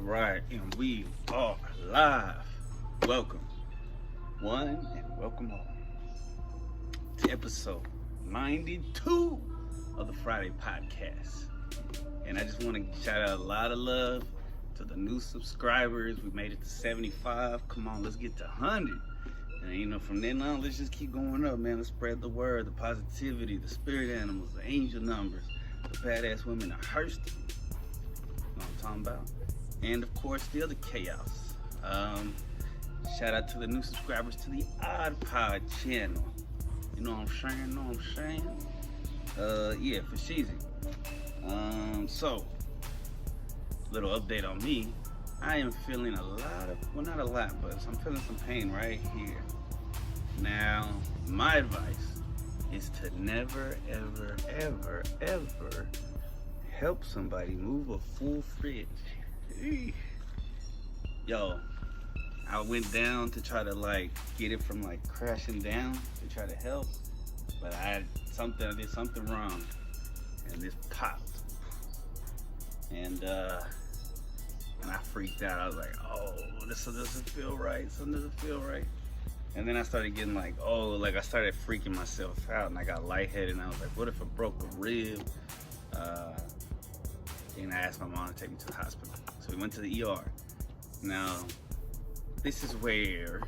right, and we are live. Welcome, one, and welcome all to episode 92 of the Friday Podcast. And I just want to shout out a lot of love to the new subscribers. We made it to 75. Come on, let's get to 100. And from then on, let's just keep going up, man. Let's spread the word, the positivity, the spirit animals, the angel numbers, the badass women, the Hearst. You know what I'm talking about? And of course, the other chaos. Shout out to the new subscribers to the Odd Pod channel. You know what I'm saying? Yeah, for Sheezy. So, little update on me. I am feeling a lot of, well, not a lot, but I'm feeling some pain right here. Now, my advice is to never, ever, ever, ever help somebody move a full fridge. Yo, I went down to try to get it from crashing down to try to help, but I did something wrong, and this popped, and I freaked out. I was like, oh, this doesn't feel right. Something doesn't feel right. And then I started getting I started freaking myself out, and I got lightheaded, and I was like, what if I broke a rib? And I asked my mom to take me to the hospital. So we went to the ER. Now, this is where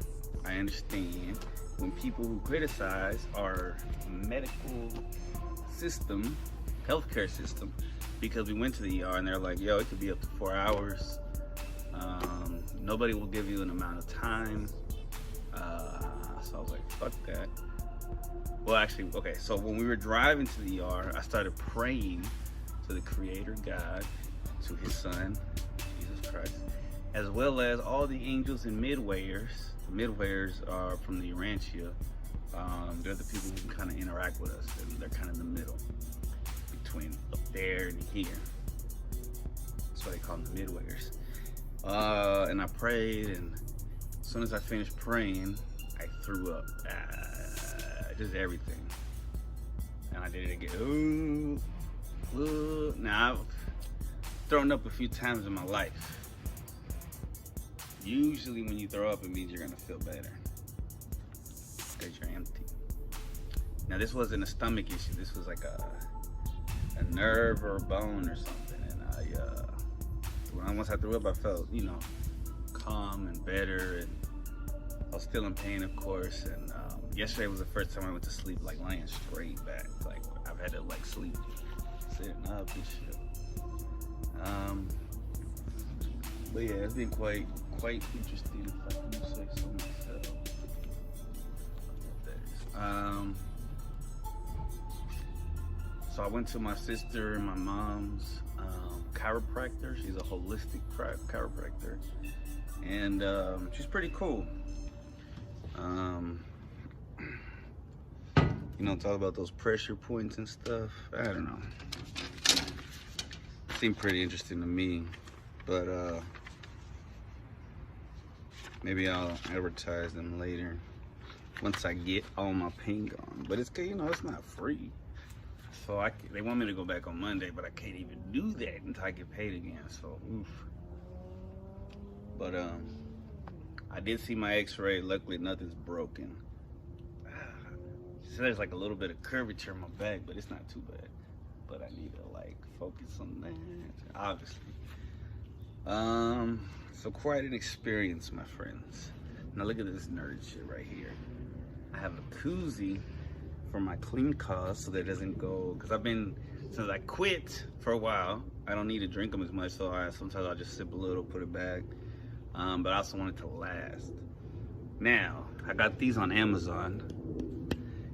I understand when people who criticize our medical system, healthcare system, because we went to the ER and they're like, yo, it could be up to 4 hours. Nobody will give you an amount of time. So I was like, fuck that. Well, actually, okay, so when we were driving to the ER, I started praying to the Creator God, to His Son, Jesus Christ, as well as all the angels and midwayers. The midwayers are from the Urantia. They're the people who can kind of interact with us, and they're kind of in the middle between up there and here. That's why they call them the midwayers. And I prayed, and as soon as I finished praying, I threw up. Just everything. And I did it again. Ooh. Now, I've thrown up a few times in my life. Usually when you throw up, it means you're gonna feel better, because you're empty. Now, this wasn't a stomach issue. This was like a nerve or a bone or something. And once I threw up, I felt, calm and better. And I was still in pain, of course. And yesterday was the first time I went to sleep laying straight back. I've had to sleep sitting up and shit. But yeah, it's been quite interesting, if I can say so myself. So I went to my sister and my mom's chiropractor. She's a holistic chiropractor, and she's pretty cool. Talk about those pressure points and stuff. I don't know. Seemed pretty interesting to me, but maybe I'll advertise them later once I get all my pain gone. But it's it's not free, so they want me to go back on Monday, but I can't even do that until I get paid again. So oof. But I did see my X-ray. Luckily, nothing's broken. So there's a little bit of curvature in my back, but it's not too bad. But I need to focus on that, obviously. So quite an experience, my friends. Now look at this nerd shit right here. I have a koozie for my clean cause, so that it doesn't go, because since I quit for a while, I don't need to drink them as much, so sometimes I'll just sip a little, put it back. But I also want it to last. Now, I got these on Amazon,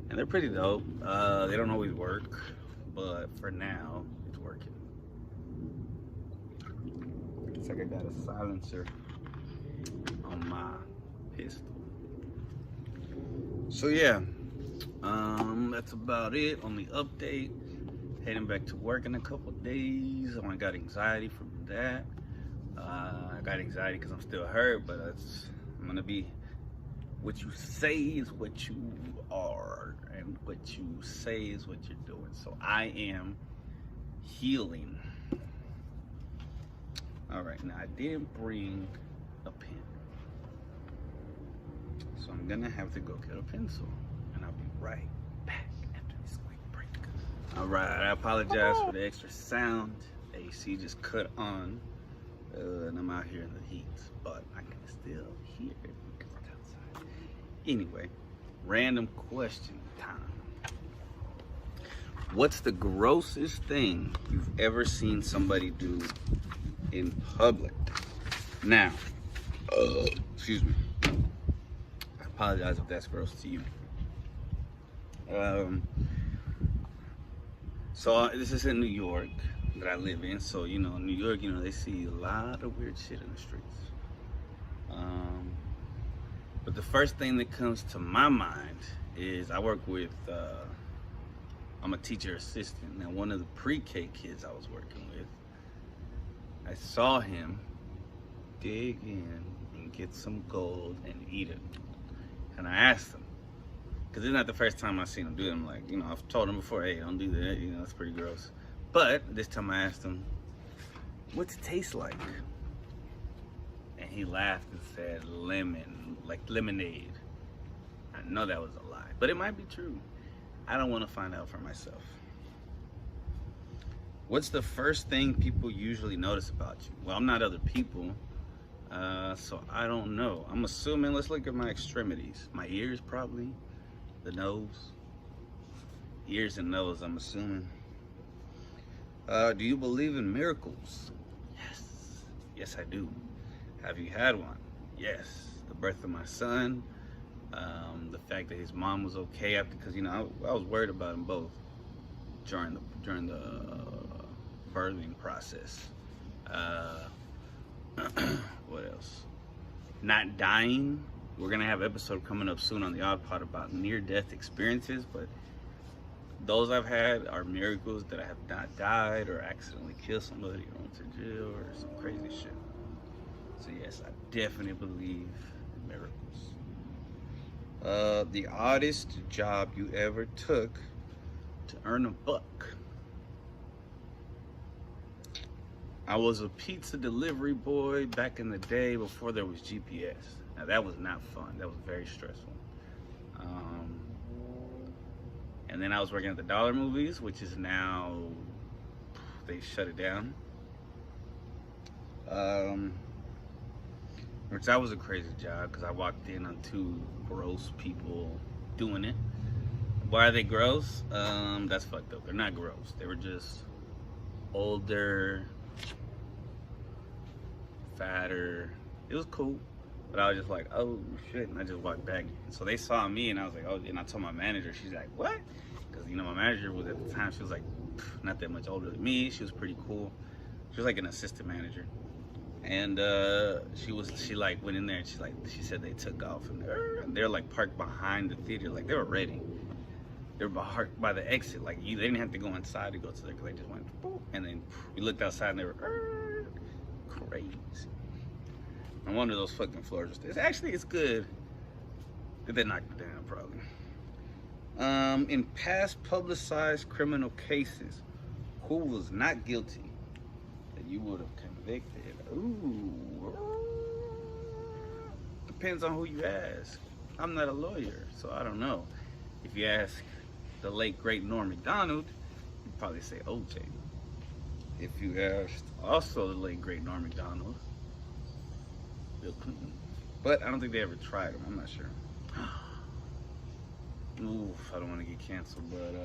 and they're pretty dope. They don't always work, but for now, it's working. It's like I got a silencer on my pistol. So yeah, that's about it on the update. Heading back to work in a couple days. I got anxiety from that. I got anxiety because I'm still hurt, but I'm gonna be, what you say is what you are, and what you say is what you're doing. So I am healing. All right, now I didn't bring a pen, so I'm gonna have to go get a pencil, and I'll be right back after this quick break. All right, I apologize for the extra sound. AC just cut on, and I'm out here in the heat, but I can still hear it because it's outside. Anyway, random question time. What's the grossest thing you've ever seen somebody do in public? Now, excuse me. I apologize if that's gross to you. So this is in New York that I live in. So, you know, in New York, you know, they see a lot of weird shit in the streets. But the first thing that comes to my mind is I work with, I'm a teacher assistant. Now, one of the pre-K kids I was working with, I saw him dig in and get some gold and eat it. And I asked him, because it's not the first time I've seen him do it. I'm like, you know, I've told him before, hey, don't do that. You know, it's pretty gross. But this time I asked him, what's it taste like? And he laughed and said, lemon, like lemonade. I know that was a lie, but it might be true. I don't want to find out for myself. What's the first thing people usually notice about you? Well, I'm not other people, so I don't know. I'm assuming, let's look at my extremities. My ears, probably. The nose. Ears and nose, I'm assuming. Do you believe in miracles? Yes. Yes, I do. Have you had one? Yes. The birth of my son. The fact that his mom was okay after, because, you know, I was worried about them both during the birthing process. What else? Not dying. We're gonna have an episode coming up soon on the Odd Pod about near-death experiences, but those I've had are miracles that I have not died or accidentally killed somebody or went to jail or some crazy shit. So yes, I definitely believe in miracles. The oddest job you ever took to earn a buck. I was a pizza delivery boy back in the day before there was GPS. Now that was not fun. That was very stressful. And then I was working at the Dollar Movies, which is now, they shut it down. Which that was a crazy job because I walked in on two gross people doing it. Why are they gross? That's fucked up. They're not gross. They were just older, fatter. It was cool, but I was just like, oh shit, and I just walked back. So they saw me, and I was like, oh, and I told my manager. She's like, what? Because, you know, my manager was, at the time, she was like not that much older than me. She was pretty cool. She was like an assistant manager, and she like went in there and she said they took off, and they're like parked behind the theater, like they were ready. They were parked by the exit, like they didn't have to go inside to go to there, because they just went boop, and then we looked outside and they were crazy. And one of those fucking floors was it's good that they knocked it down, probably. In past publicized criminal cases, who was not guilty that you would have convicted? Ooh, depends on who you ask. I'm not a lawyer, so I don't know. If you ask the late great Norm Macdonald, you'd probably say OJ. If you asked also the late great Norm Macdonald, Bill Clinton. But I don't think they ever tried him. I'm not sure. Oof, I don't want to get canceled, but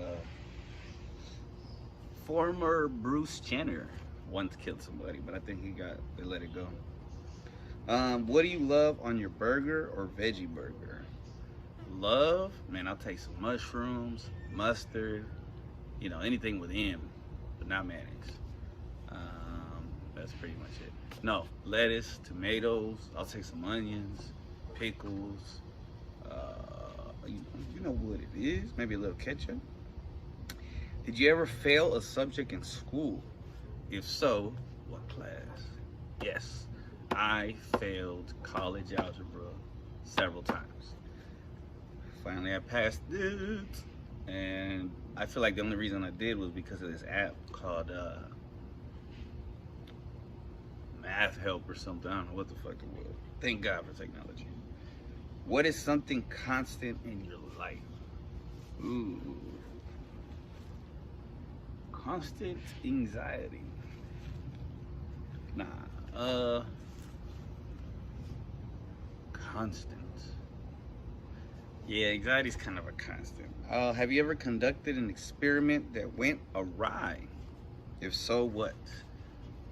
former Bruce Jenner once killed somebody, but I think they let it go. What do you love on your burger or veggie burger? Love, man, I'll take some mushrooms, mustard, you know, anything with M, but not mayonnaise. That's pretty much it. No, lettuce, tomatoes, I'll take some onions, pickles, you know what it is, maybe a little ketchup. Did you ever fail a subject in school? If so, what class? Yes, I failed college algebra several times. Finally, I passed it, and I feel like the only reason I did was because of this app called math help or something. I don't know what the fuck it was. Thank God for technology. What is something constant in your life? Ooh. Constant anxiety. Nah. Constant. Yeah, anxiety is kind of a constant. Have you ever conducted an experiment that went awry? If so, what?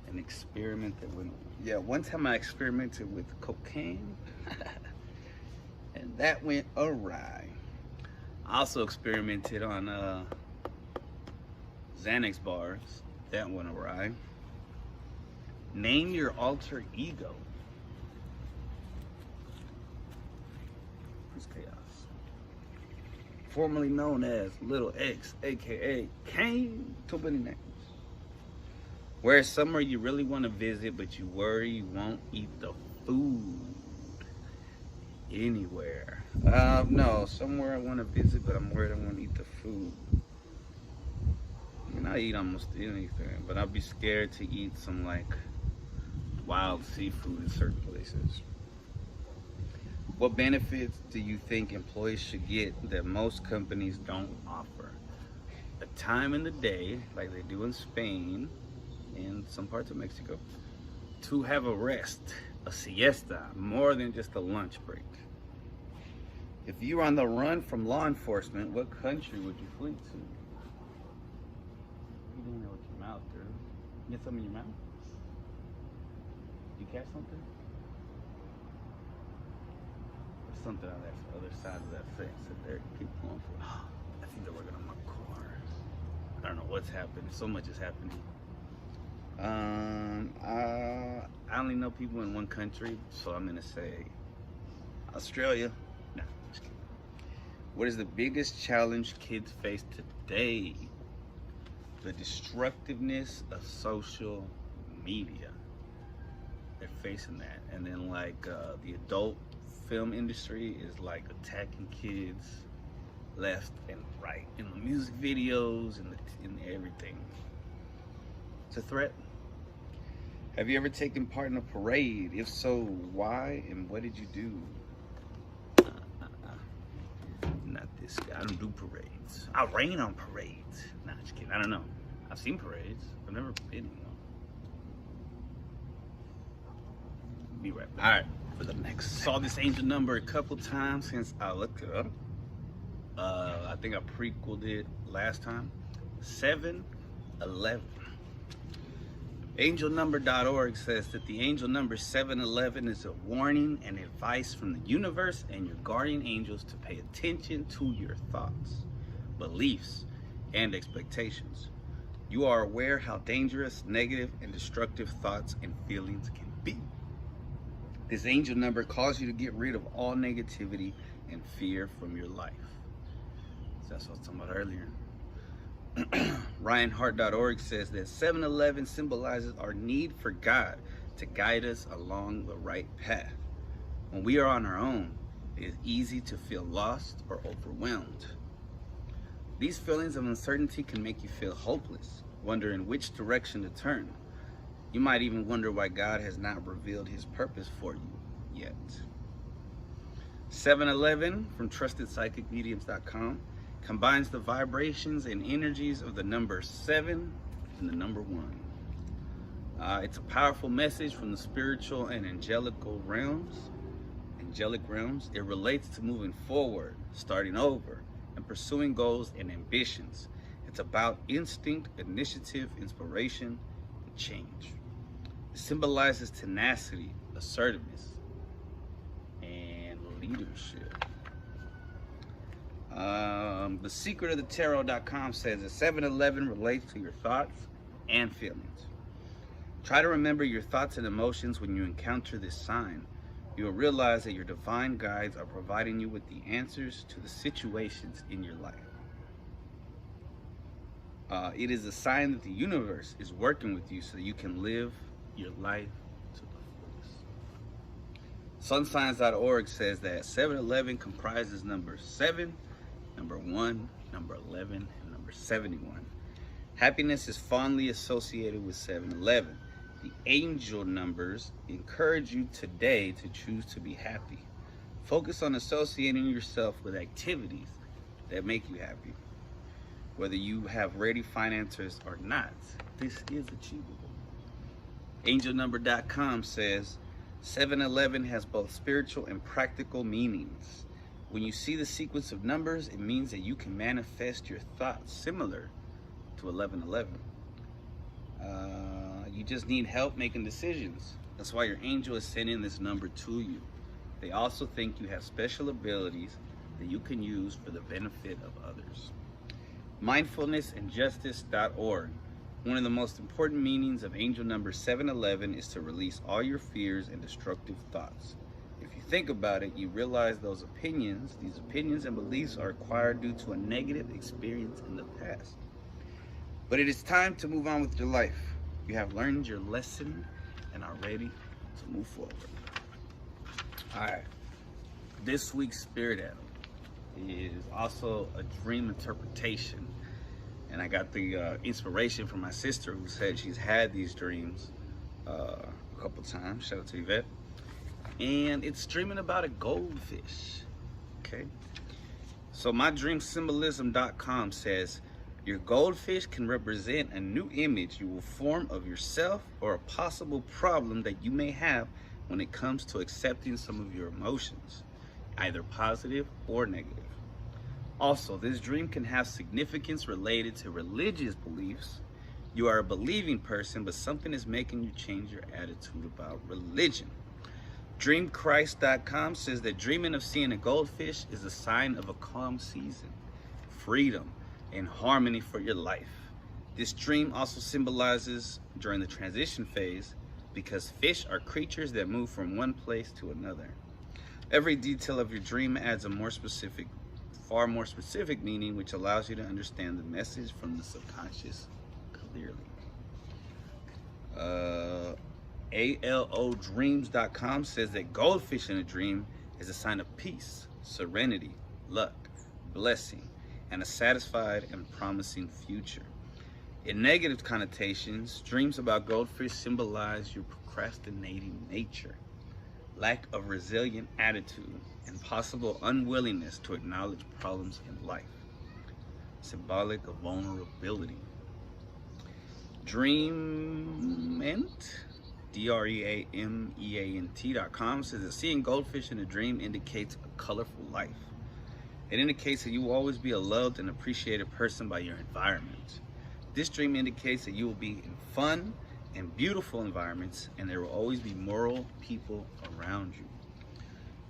An experiment that went... Yeah, one time I experimented with cocaine. And that went awry. I also experimented on Xanax bars. That went awry. Name your alter ego. Who's Chaos? Formerly known as Little X, aka Kane. Too many names. Where's somewhere you really want to visit, but you worry you won't eat the food? Anywhere. No, somewhere I want to visit, but I'm worried I won't eat the food. I mean, I eat almost anything, but I'll be scared to eat some like wild seafood in certain places. What benefits do you think employees should get that most companies don't offer? A time in the day, like they do in Spain and some parts of Mexico, to have a rest, a siesta, more than just a lunch break. If you were on the run from law enforcement, what country would you flee to? You doing that with your mouth, girl? You get something in your mouth? You catch something? There's something on that other side of that fence that they're keep going for. I think they're working on my car. I don't know what's happening. So much is happening. I only know people in one country, so I'm gonna say Australia. No, just kidding. What is the biggest challenge kids face today? The destructiveness of social media. They're facing that, and then like the adult film industry is like attacking kids left and right in the music videos and in everything. It's a threat. Have you ever taken part in a parade? If so, why and what did you do? Not this guy. I don't do parades. I rain on parades. Nah, just kidding. I don't know. I've seen parades. I've never been in one. Be right back. All right, for the next. Saw this angel number a couple times since I looked it up. I think I prequeled it last time. 711. Angelnumber.org says that the angel number 711 is a warning and advice from the universe and your guardian angels to pay attention to your thoughts, beliefs, and expectations. You are aware how dangerous, negative, and destructive thoughts and feelings can be. This angel number calls you to get rid of all negativity and fear from your life. So that's what I was talking about earlier. RyanHart.org says that 711 symbolizes our need for God to guide us along the right path. When we are on our own, it is easy to feel lost or overwhelmed. These feelings of uncertainty can make you feel hopeless, wondering which direction to turn. You might even wonder why God has not revealed his purpose for you yet. 711 from TrustedPsychicMediums.com combines the vibrations and energies of the number 7 and the number 1. It's a powerful message from the spiritual and angelic realms. It relates to moving forward, starting over, and pursuing goals and ambitions. It's about instinct, initiative, inspiration, and change. It symbolizes tenacity, assertiveness, and leadership. The secret of the tarot.com says that 711 relates to your thoughts and feelings. Try to remember your thoughts and emotions when you encounter this sign. You will realize that your divine guides are providing you with the answers to the situations in your life. It is a sign that the universe is working with you so that you can live your life to the fullest. Sunsigns.org says that 711 comprises number 7, number 1, number 11, and number 71. Happiness is fondly associated with 711. The angel numbers encourage you today to choose to be happy. Focus on associating yourself with activities that make you happy. Whether you have ready finances or not, this is achievable. Angelnumber.com says 7-Eleven has both spiritual and practical meanings. When you see the sequence of numbers, it means that you can manifest your thoughts similar to 1111. You just need help making decisions. That's why your angel is sending this number to you. They also think you have special abilities that you can use for the benefit of others. Mindfulnessandjustice.org. One of the most important meanings of angel number 711 is to release all your fears and destructive thoughts. If you think about it, you realize these opinions and beliefs are acquired due to a negative experience in the past. But it is time to move on with your life. You have learned your lesson and are ready to move forward. All right. This week's spirit animal is also a dream interpretation. And I got the inspiration from my sister, who said she's had these dreams a couple times. Shout out to Yvette. And it's dreaming about a goldfish. Okay. So mydreamsymbolism.com says, your goldfish can represent a new image you will form of yourself or a possible problem that you may have when it comes to accepting some of your emotions, either positive or negative. Also, this dream can have significance related to religious beliefs. You are a believing person, but something is making you change your attitude about religion. DreamChrist.com says that dreaming of seeing a goldfish is a sign of a calm season, freedom, and harmony for your life. This dream also symbolizes during the transition phase, because fish are creatures that move from one place to another. Every detail of your dream adds a far more specific meaning, which allows you to understand the message from the subconscious clearly. ALOdreams.com says that goldfish in a dream is a sign of peace, serenity, luck, blessing, and a satisfied and promising future. In negative connotations, dreams about goldfish symbolize your procrastinating nature, lack of resilient attitude, and possible unwillingness to acknowledge problems in life. Symbolic of vulnerability. Dreamant, DREAMEANT.com says that seeing goldfish in a dream indicates a colorful life. It indicates that you will always be a loved and appreciated person by your environment. This dream indicates that you will be in fun and beautiful environments, and there will always be moral people around you.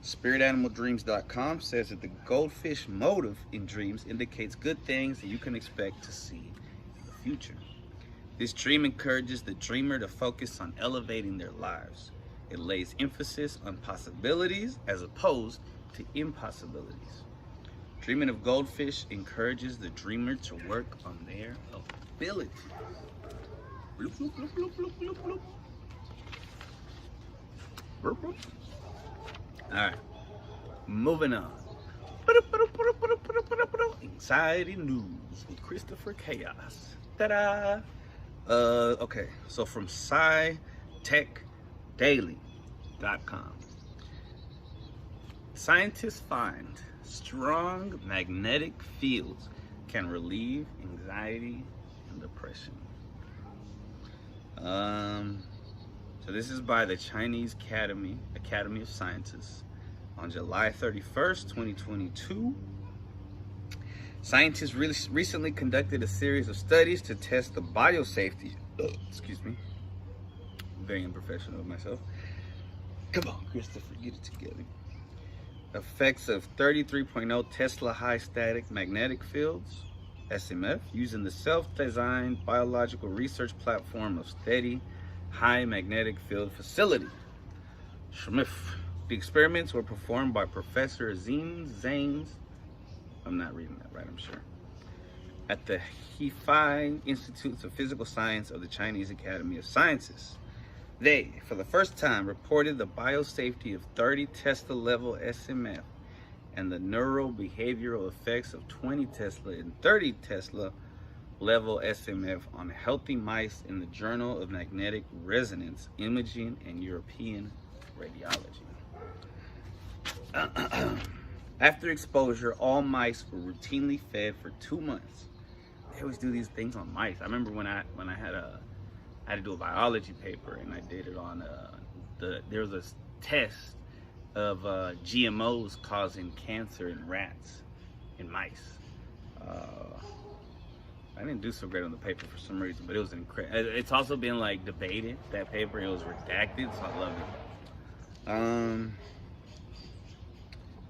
SpiritAnimalDreams.com says that the goldfish motive in dreams indicates good things that you can expect to see in the future. This dream encourages the dreamer to focus on elevating their lives. It lays emphasis on possibilities as opposed to impossibilities. Dreaming of goldfish encourages the dreamer to work on their abilities. Bloop, bloop, bloop, bloop, bloop, bloop, bloop. Bloop, bloop. All right, moving on. Anxiety news with Christopher Chaos. Ta-da! Okay, so from SciTechDaily.com. Scientists find strong magnetic fields can relieve anxiety and depression. So this is by the Chinese Academy of Sciences on July 31st, 2022. Scientists recently conducted a series of studies to test the biosafety, excuse me, very unprofessional of myself. Come on, Christopher, get it together. Effects of 33.0 Tesla high static magnetic fields, SMF, using the self-designed biological research platform of Steady High Magnetic Field Facility, SMF. The experiments were performed by Professor Zheng Zhang, I'm not reading that right, I'm sure, at the Hefei Institutes of Physical Science of the Chinese Academy of Sciences. They, for the first time, reported the biosafety of 30 Tesla level SMF and the neurobehavioral effects of 20 Tesla and 30 Tesla level SMF on healthy mice in the Journal of Magnetic Resonance Imaging and European Radiology. After exposure, all mice were routinely fed for 2 months. They always do these things on mice. I remember when I had to do a biology paper, and I did it on there was a test of GMOs causing cancer in rats and mice. I didn't do so great on the paper for some reason, but it was incredible. It's also been like debated, that paper. It was redacted, so I loved it.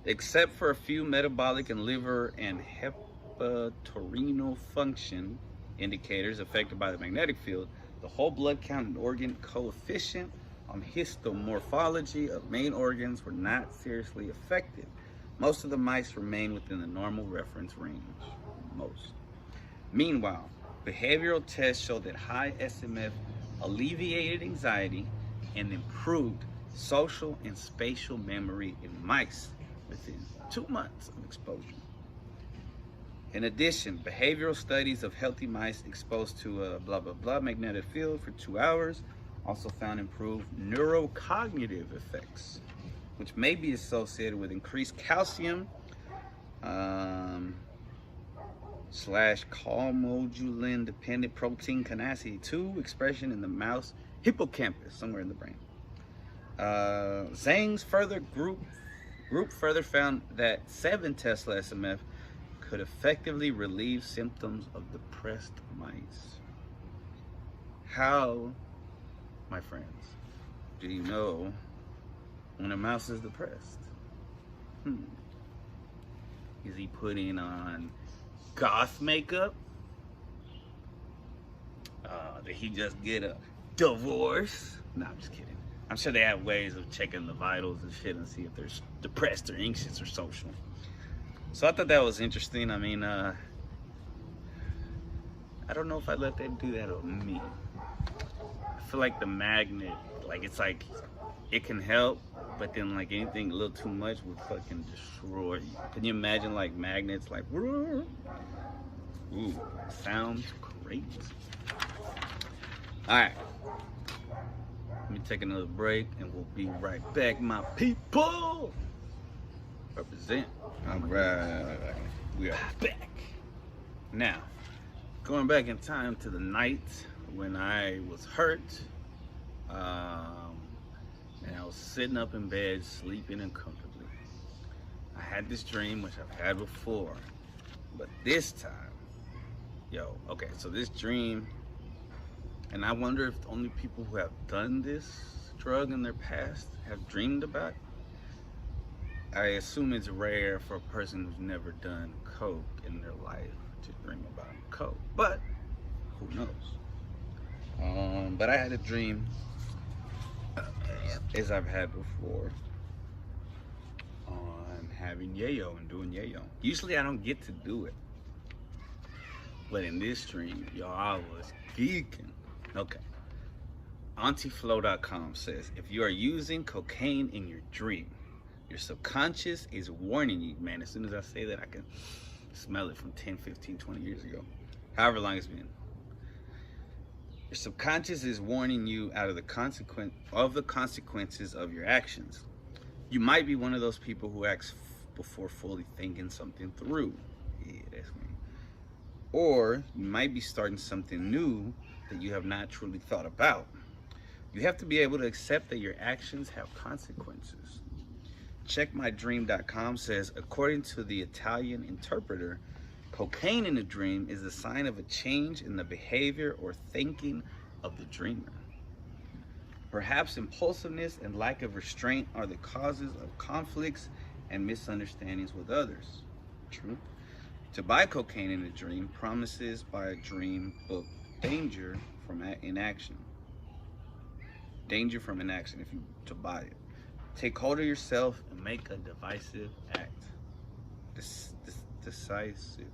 Except for a few metabolic and liver and hepatorenal function indicators affected by the magnetic field, the whole blood count and organ coefficient on histomorphology of main organs were not seriously affected. Most of the mice remain within the normal reference range. Most. Meanwhile, behavioral tests showed that high SMF alleviated anxiety and improved social and spatial memory in mice within 2 months of exposure. In addition, behavioral studies of healthy mice exposed to a blah blah blah magnetic field for 2 hours also found improved neurocognitive effects, which may be associated with increased calcium slash calmodulin dependent protein kinase 2 expression in the mouse hippocampus, somewhere in the brain. Zhang's group further found that 7 Tesla SMF could effectively relieve symptoms of depressed mice. How, my friends, do you know when a mouse is depressed? Is he putting on goth makeup? Did he just get a divorce? No, I'm just kidding. I'm sure they have ways of checking the vitals and shit and see if they're depressed or anxious or social. So I thought that was interesting. I mean, I don't know if I'd let them do that on me. I feel like the magnet, like it's like, it can help, but then like anything a little too much would fucking destroy you. Can you imagine like magnets like, ooh, sounds great. All right. Let me take another break and we'll be right back, my people. Represent. All right. We are back. Now, going back in time to the night when I was hurt, and I was sitting up in bed, sleeping uncomfortably. I had this dream, which I've had before, but this time, okay, so this dream, and I wonder if only people who have done this drug in their past have dreamed about it. I assume it's rare for a person who's never done coke in their life to dream about coke, but who knows? But I had a dream, as I've had before, on having yayo and doing yayo. Usually I don't get to do it, but in this dream, I was geeking. Okay. Antiflow.com says, if you are using cocaine in your dream, your subconscious is warning you, man. As soon as I say that, I can smell it from 10, 15, 20 years ago. However long it's been. Your subconscious is warning you out of the consequences of your actions. You might be one of those people who acts before fully thinking something through. Yeah, that's me. Or you might be starting something new that you have not truly thought about. You have to be able to accept that your actions have consequences. Checkmydream.com says, according to the Italian interpreter, cocaine in a dream is a sign of a change in the behavior or thinking of the dreamer. Perhaps impulsiveness and lack of restraint are the causes of conflicts and misunderstandings with others. True. To buy cocaine in a dream promises by a dream book danger from inaction. Danger from inaction if you to buy it. Take hold of yourself and make a divisive act. Decisive.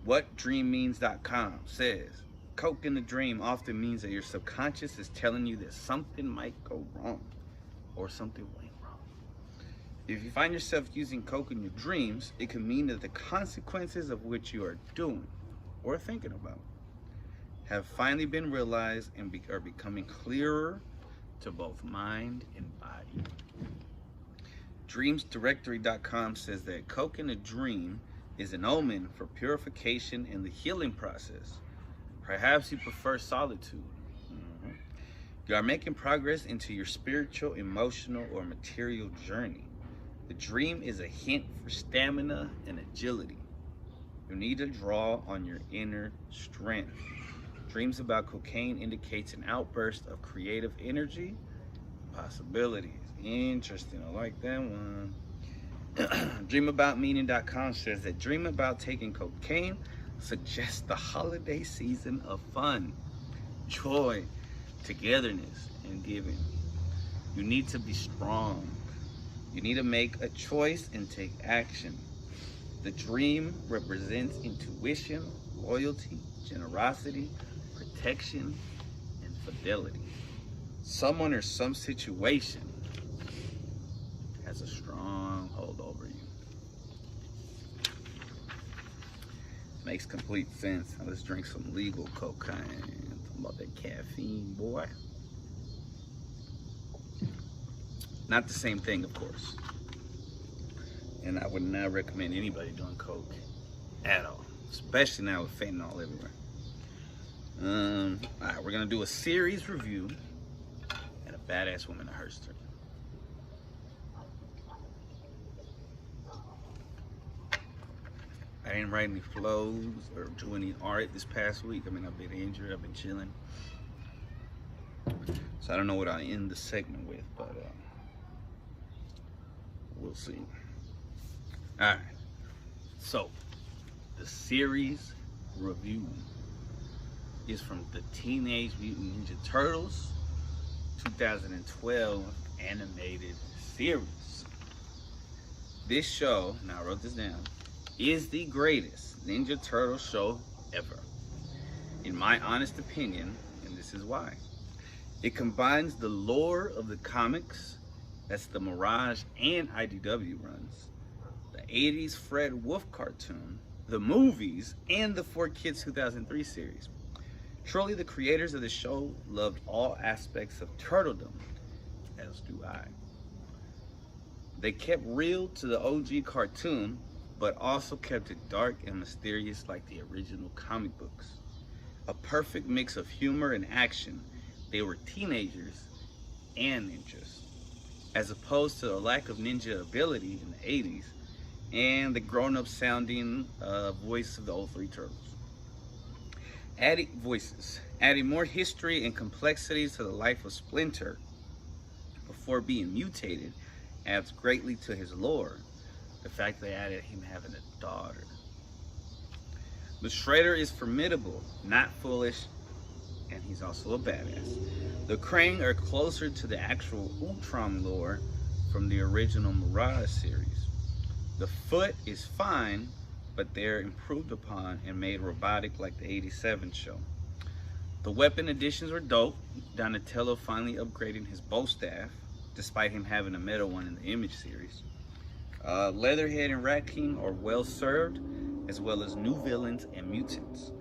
WhatDreamMeans.com says, coke in the dream often means that your subconscious is telling you that something might go wrong or something went wrong. If you find yourself using coke in your dreams, it can mean that the consequences of what you are doing or thinking about have finally been realized and are becoming clearer to both mind and body. DreamsDirectory.com says that coke in a dream is an omen for purification in the healing process. Perhaps you prefer solitude. You are making progress into your spiritual, emotional, or material journey. The dream is a hint for stamina and agility. You need to draw on your inner strength. Dreams about cocaine indicates an outburst of creative energy, possibilities. Interesting, I like that one. DreamAboutMeaning.com says that dream about taking cocaine suggests the holiday season of fun, joy, togetherness, and giving. You need to be strong. You need to make a choice and take action. The dream represents intuition, loyalty, generosity, protection, and fidelity. Someone or some situation has a strong hold over you. Makes complete sense. Now let's drink some legal cocaine. Talking about that caffeine, boy. Not the same thing, of course. And I would not recommend anybody doing coke at all, especially now with fentanyl everywhere. All right, we're gonna do a series review and a badass woman in her turn. I didn't write any flows or do any art this past week. I mean, I've been injured, I've been chilling. So I don't know what I end the segment with, but we'll see. All right, so the series review is from the Teenage Mutant Ninja Turtles 2012 animated series. This show, now I wrote this down, is the greatest Ninja Turtle show ever, in my honest opinion, and this is why. It combines the lore of the comics, that's the Mirage and IDW runs, the 80s Fred Wolf cartoon, the movies, and the 4Kids 2003 series. Truly, the creators of the show loved all aspects of turtledom, as do I. They kept real to the OG cartoon, but also kept it dark and mysterious like the original comic books. A perfect mix of humor and action. They were teenagers and ninjas, as opposed to the lack of ninja ability in the 80s and the grown-up sounding voice of the old three turtles. Adding more history and complexities to the life of Splinter before being mutated adds greatly to his lore. The fact they added him having a daughter. But Shredder is formidable, not foolish, and he's also a badass. The Krang are closer to the actual Ultron lore from the original Mirage series. The Foot is fine, but they're improved upon and made robotic like the 87 show. The weapon additions were dope. Donatello finally upgrading his bow staff, despite him having a metal one in the Image series. Leatherhead and Rat King are well served, as well as new villains and mutants.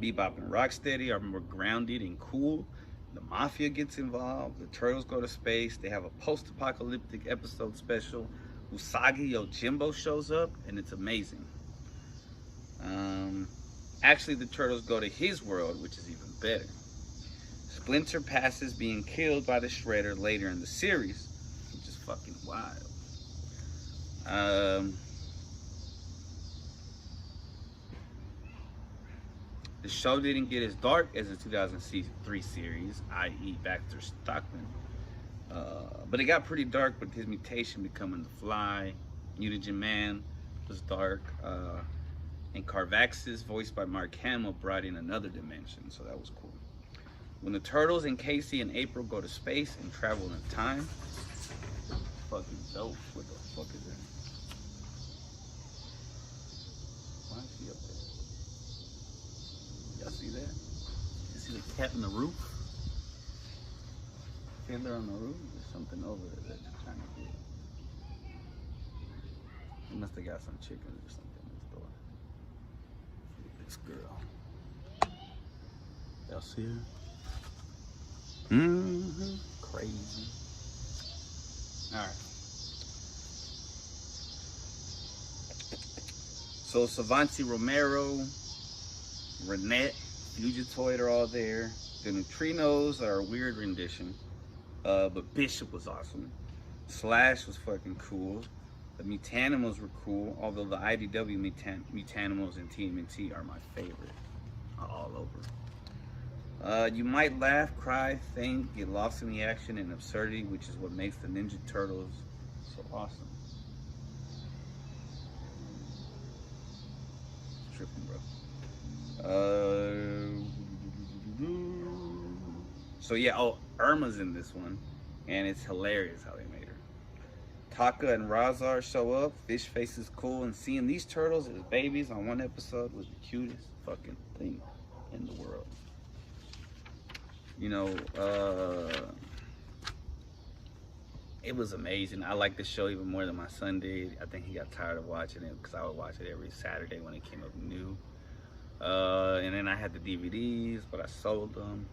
Bebop and Rocksteady are more grounded and cool. The Mafia gets involved. The Turtles go to space. They have a post-apocalyptic episode special. Usagi Yojimbo shows up, and it's amazing. Actually, the Turtles go to his world, which is even better. Splinter passes being killed by the Shredder later in the series, which is fucking wild. The show didn't get as dark as the 2003 series, i.e. Baxter Stockman. But it got pretty dark with his mutation becoming the Fly. Mutagen Man was dark. And Carvaxis, voiced by Mark Hamill, brought in another dimension, so that was cool. When the Turtles and Casey and April go to space and travel in time, fucking dope. What the fuck is that? Why is he up there? Y'all see that? You see the cat on the roof? Fiddler on the roof? There's something over there that you're trying to get. He must have got some chickens or something in the store. This girl. Y'all see her? Mm-hmm. Crazy. Alright. So Savanti Romero, Renette, Fugitoid are all there. The Neutrinos are a weird rendition. But Bishop was awesome. Slash was fucking cool. The Mutanimals were cool, although the IDW Mutanimals and TMNT are my favorite. All over. You might laugh, cry, think, get lost in the action and absurdity, which is what makes the Ninja Turtles so awesome. Tripping, bro. So yeah, oh, Irma's in this one, and it's hilarious how they made her. Taka and Razar show up. Fish Face is cool, and seeing these turtles as babies on one episode was the cutest fucking thing in the world. You know, it was amazing. I liked the show even more than my son did. I think he got tired of watching it because I would watch it every Saturday when it came up new. And then I had the DVDs, but I sold them.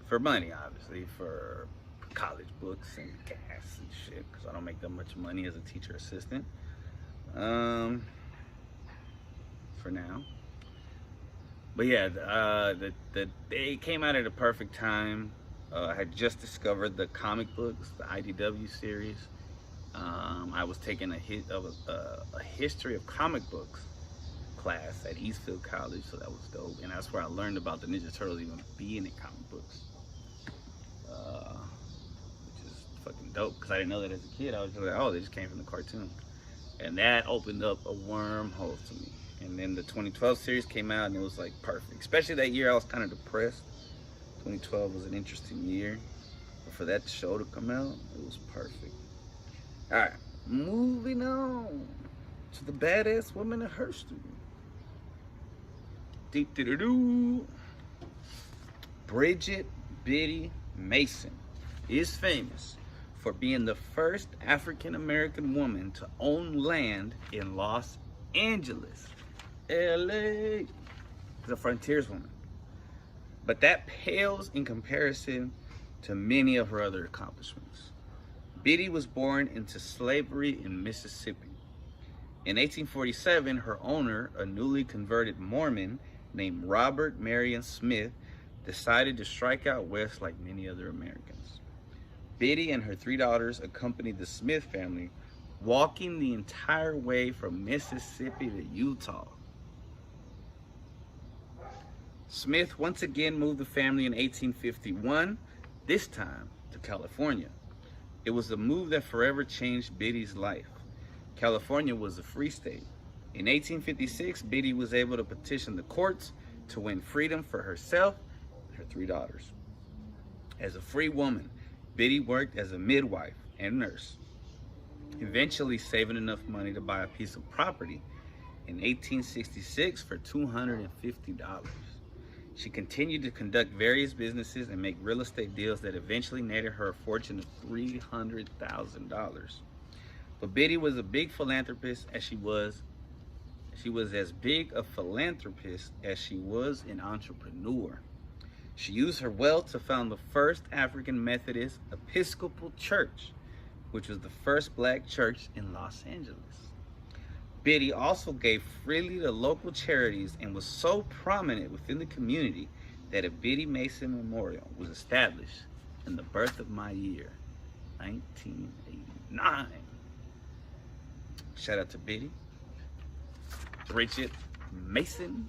For money, obviously, for college books and gas and shit, because I don't make that much money as a teacher assistant. For now. But yeah, they came out at a perfect time. I had just discovered the comic books, the IDW series. I was taking a history of comic books class at Eastfield College, so that was dope. And that's where I learned about the Ninja Turtles even being in comic books, which is fucking dope. Because I didn't know that as a kid. I was just like, oh, they just came from the cartoon, and that opened up a wormhole to me. And then the 2012 series came out, and it was like perfect. Especially that year, I was kind of depressed. 2012 was an interesting year, but for that show to come out, it was perfect. All right, moving on to the badass woman at her studio. Bridget Biddy Mason is famous for being the first African American woman to own land in Los Angeles, LA. The frontierswoman. But that pales in comparison to many of her other accomplishments. Biddy was born into slavery in Mississippi. In 1847, her owner, a newly converted Mormon named Robert Marion Smith, decided to strike out west like many other Americans. Biddy and her 3 daughters accompanied the Smith family, walking the entire way from Mississippi to Utah. Smith once again moved the family in 1851, this time to California. It was a move that forever changed Biddy's life. California was a free state. In 1856, Biddy was able to petition the courts to win freedom for herself and her 3 daughters. As a free woman, Biddy worked as a midwife and nurse, eventually saving enough money to buy a piece of property in 1866 for $250. She continued to conduct various businesses and make real estate deals that eventually netted her a fortune of $300,000. But Biddy was a big philanthropist as she was as big a philanthropist as she was an entrepreneur. She used her wealth to found the first African Methodist Episcopal Church, which was the first black church in Los Angeles. Biddy also gave freely to local charities and was so prominent within the community that a Biddy Mason Memorial was established in the birth of my year, 1989. Shout out to Biddy, Bridget Mason.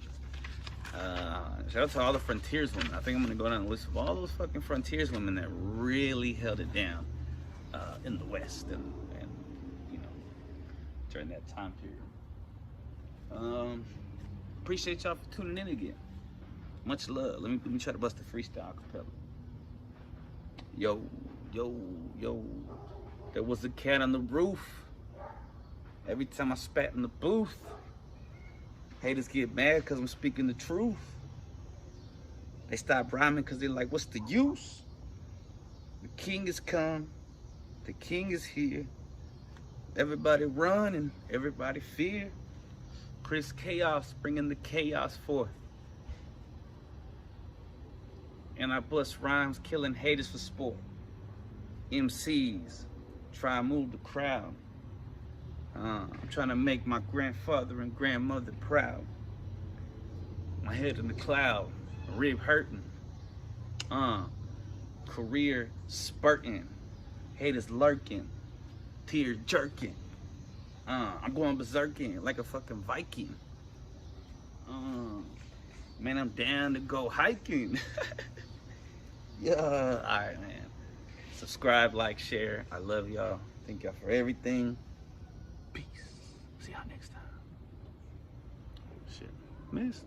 Shout out to all the frontierswomen. I think I'm gonna go down the list of all those fucking frontierswomen that really held it down in the West and you know, during that time period. Appreciate y'all for tuning in again. Much love. Let me try to bust a freestyle acapella. Yo, there was a cat on the roof. Every time I spat in the booth, haters get mad because I'm speaking the truth. They stop rhyming because they're like, what's the use? The king has come. The king is here. Everybody run and everybody fear. Chris Chaos bringing the chaos forth. And I bust rhymes killing haters for sport. MCs try to move the crowd. I'm trying to make my grandfather and grandmother proud. My head in the cloud, rib hurting. Career spurting. Haters lurking. Tears jerking. I'm going berserking like a fucking Viking. Man, I'm down to go hiking. Yeah, alright, man. Subscribe, like, share. I love y'all. Thank y'all for everything. Peace. See y'all next time. Shit. Missed.